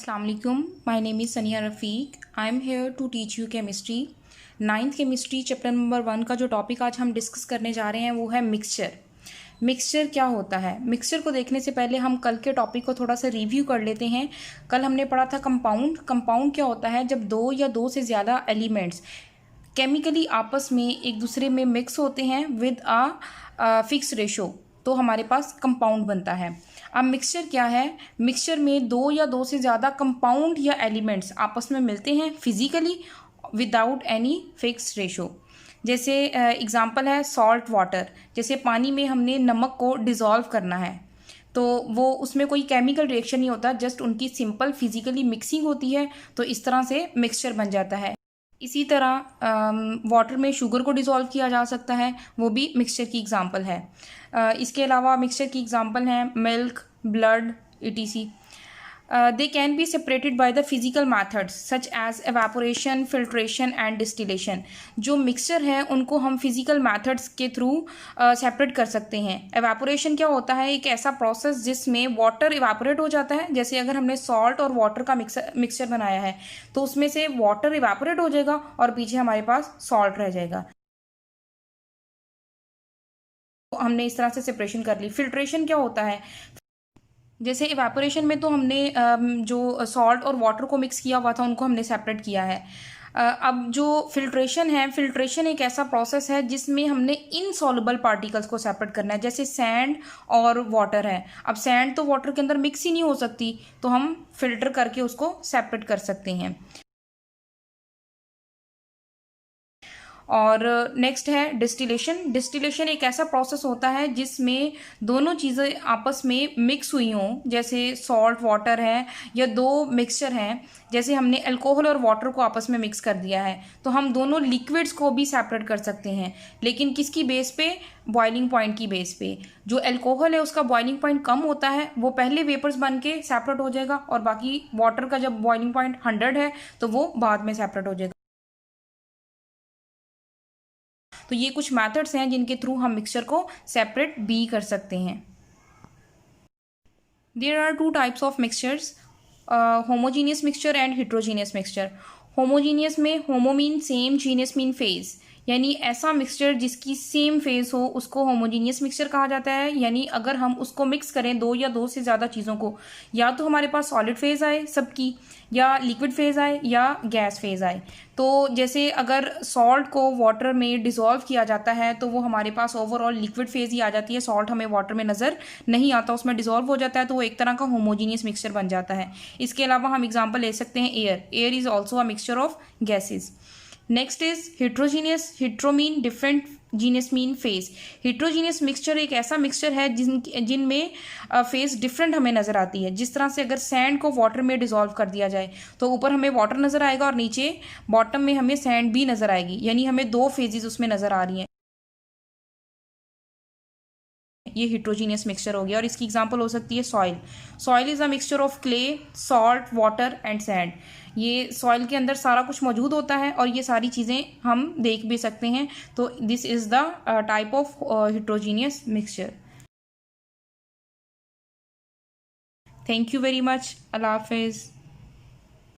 Assalamu alaikum. My name is Sania Rafiq. I am here to teach you chemistry. 9th chemistry chapter number 1 का जो topic आज हम discuss करने जा रहे हैं वो है मिक्सचर। मिक्सचर क्या होता है? मिक्सचर को देखने से पहले हम कल के टॉपिक को थोड़ा सा रिव्यू कर लेते हैं। कल हमने पढ़ा था कंपाउंड। कंपाउंड क्या होता है? जब दो या दो से ज़्यादा एलिमेंट्स केमिकली आपस में एक दूसरे में मिक्स होते हैं विद आ फिक्स रेशो, तो हमारे पास कंपाउंड बनता है। अब मिक्सचर क्या है? मिक्सचर में दो या दो से ज़्यादा कंपाउंड या एलिमेंट्स आपस में मिलते हैं physically without any fix ratio. जैसे एग्जांपल है सॉल्ट वाटर। जैसे पानी में हमने नमक को डिज़ोल्व करना है तो वो उसमें कोई केमिकल रिएक्शन नहीं होता, जस्ट उनकी सिंपल फिजिकली मिक्सिंग होती है, तो इस तरह से मिक्सचर बन जाता है। इसी तरह वाटर में शुगर को डिज़ोल्व किया जा सकता है, वो भी मिक्सचर की एग्जांपल है। इसके अलावा मिक्सचर की एग्जांपल हैं milk, blood, etc. They can be separated by the physical methods such as evaporation, filtration and distillation. जो मिक्सचर है उनको हम फिजिकल मेथड्स के थ्रू सेपरेट कर सकते हैं। एवापोरेशन क्या होता है? एक ऐसा प्रोसेस जिसमें वाटर इवापोरेट हो जाता है। जैसे अगर हमने सॉल्ट और वाटर का मिक्सचर बनाया है तो उसमें से वाटर इवापोरेट हो जाएगा और पीछे हमारे पास सॉल्ट रह जाएगा। तो हमने इस तरह से सेपरेशन कर ली। फिल्ट्रेशन क्या होता है? जैसे इवेपोरेशन में तो हमने जो सॉल्ट और वाटर को मिक्स किया हुआ था उनको हमने सेपरेट किया है। अब जो फिल्ट्रेशन है, फिल्ट्रेशन एक ऐसा प्रोसेस है जिसमें हमने इनसॉल्युबल पार्टिकल्स को सेपरेट करना है। जैसे सैंड और वाटर है, अब सैंड तो वाटर के अंदर मिक्स ही नहीं हो सकती, तो हम फिल्टर करके उसको सेपरेट कर सकते हैं। और नेक्स्ट है डिस्टिलेशन। डिस्टिलेशन एक ऐसा प्रोसेस होता है जिसमें दोनों चीज़ें आपस में मिक्स हुई हों, जैसे सॉल्ट वाटर है या दो मिक्सचर हैं। जैसे हमने अल्कोहल और वाटर को आपस में मिक्स कर दिया है तो हम दोनों लिक्विड्स को भी सेपरेट कर सकते हैं, लेकिन किसकी बेस पे? बॉइलिंग पॉइंट की बेस पे। जो अल्कोहल है उसका बॉइलिंग पॉइंट कम होता है, वो पहले वेपर्स बन के सेपरेट हो जाएगा, और बाकी वाटर का जब बॉइलिंग पॉइंट 100 है तो वो बाद में सेपरेट हो जाएगा। तो ये कुछ मेथड्स हैं जिनके थ्रू हम मिक्सचर को सेपरेट भी कर सकते हैं। There are two types of mixtures, homogeneous mixture and heterogeneous mixture. Homogeneous में homo mean same, genius mean phase, यानी ऐसा मिक्सचर जिसकी सेम फेज हो उसको होमोजीनियस मिक्सचर कहा जाता है। यानी अगर हम उसको मिक्स करें दो या दो से ज़्यादा चीज़ों को, या तो हमारे पास सॉलिड फेज आए सबकी, या लिक्विड फेज आए, या गैस फेज आए। तो जैसे अगर सॉल्ट को वाटर में डिज़ोल्व किया जाता है तो वो हमारे पास ओवरऑल लिक्विड फेज ही आ जाती है। सॉल्ट हमें वाटर में नज़र नहीं आता, उसमें डिज़ोल्व हो जाता है, तो वो एक तरह का होमोजीनियस मिक्सचर बन जाता है। इसके अलावा हम एग्जांपल ले सकते हैं air. Air is also a mixture of gases. Next is heterogeneous. Hetero mean different, genius mean phase. Heterogeneous mixture एक ऐसा मिक्सचर है जिनमें फेज डिफरेंट हमें नजर आती है। जिस तरह से अगर सैंड को वाटर में डिसॉल्व कर दिया जाए तो ऊपर हमें वाटर नजर आएगा और नीचे बॉटम में हमें सैंड भी नजर आएगी, यानी हमें दो फेजेस उसमें नजर आ रही हैं। ये हिट्रोजीनियस मिक्सचर हो गया। और इसकी एग्जांपल हो सकती है soil. Soil is a mixture of clay, salt, water and sand. ये सॉइल के अंदर सारा कुछ मौजूद होता है और ये सारी चीज़ें हम देख भी सकते हैं। तो this is the type of heterogeneous mixture. Thank you very much. अल्लाह हाफिज़।